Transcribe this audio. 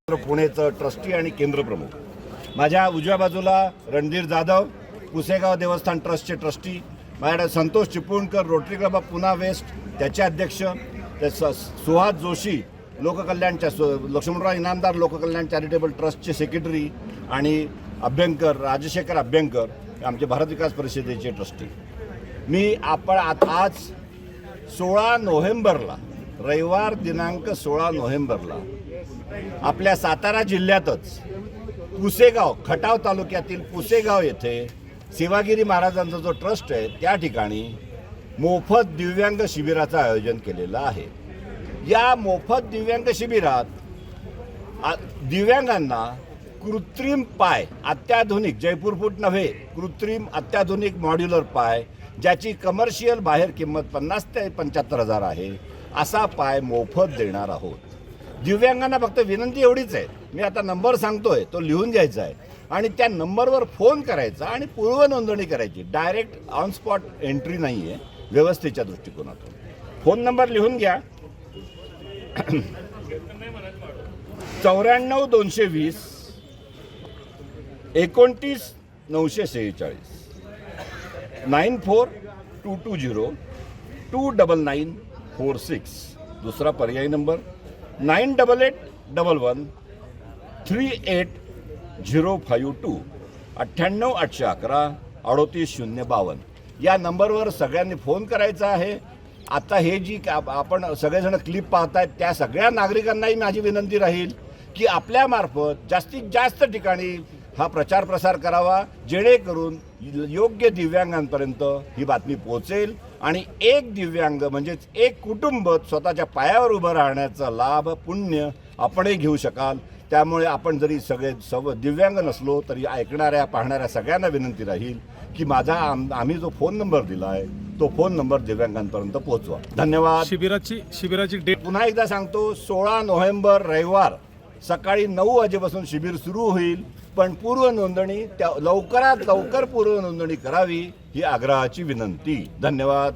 पुणेचं trustee आणि केंद्र प्रमुख। माझ्या उजव्या बाजूला रणधीर जाधव, पुसेगाव देवस्थान ट्रस्टचे ट्रस्टी, माझ्याकडे Santosh Chiplunkar, Rotary club of Poona west त्याचे अध्यक्ष, सुहास जोशी लोककल्याणच्या लक्ष्मणराव इनामदार लोककल्याण चॅरिटेबल ट्रस्टचे सेक्रेटरी आणि अभ्यंकर राजशेखर अभ्यंकर आमचे भारत विकास परिषदेचे ट्रस्टी। मी आज 16 नोव्हेंबरला रविवार दिनांक 16 नोव्हेंबरला आपल्या सातारा जिल्ह्यातच पुसेगाव खटाव तालुक्यातील पुसेगाव येथे सेवागिरी महाराजांचा जो ट्रस्ट आहे त्या ठिकाणी मोफत दिव्यांग शिबिराचं आयोजन केलेलं आहे। या मोफत दिव्यांग शिबिरात दिव्यांगांना कृत्रिम पाय अत्याधुनिक जयपूर फूट नव्हे कृत्रिम अत्याधुनिक मॉड्युलर पाय ज्याची कमर्शियल बाहेर किंमत 50 ते 75 हजार आहे असा पाय मोफत देणार आहोत। दिव्यांगांना फक्त विनंती एवढीच आहे, मी आता नंबर सांगतोय तो लिहून घ्यायचा आहे आणि त्या नंबरवर फोन करायचा आणि पूर्व नोंदणी करायची। डायरेक्ट ऑन स्पॉट एंट्री नाही आहे व्यवस्थेच्या दृष्टिकोनातून। फोन नंबर लिहून घ्या 94 220 29 946 94 220 29946। दुसरा पर्यायी नंबर 9811 38052 98 811 38 052 या नंबरवर सगळ्यांनी फोन करायचा आहे। आता हे जी आपण सगळेजण क्लिप पाहतायत त्या सगळ्या नागरिकांनाही माझी विनंती राहील की आपल्यामार्फत जास्तीत जास्त ठिकाणी हा प्रचार प्रसार करावा जेणेकरून योग्य दिव्यांगांपर्यंत ही बातमी पोहोचेल आणि एक दिव्यांग म्हणजेच एक कुटुंब स्वतःच्या पायावर उभं राहण्याचा लाभ पुण्य आपणही घेऊ शकाल। त्यामुळे आपण जरी सगळे दिव्यांग नसलो तरी ऐकणाऱ्या पाहणाऱ्या सगळ्यांना विनंती राहील की आम्ही जो फोन नंबर दिला आहे तो फोन नंबर दिव्यांगांपर्यंत पोहोचवा। धन्यवाद। शिबिराची डेट पुन्हा एकदा सांगतो 16 नोव्हेंबर रविवार सकाळी 9 वाजेपासून शिबिर सुरू होईल, पण पूर्व नोंदणी लवकरात लवकर पूर्व नोंदणी करावी ही आग्रहाची विनंती। धन्यवाद।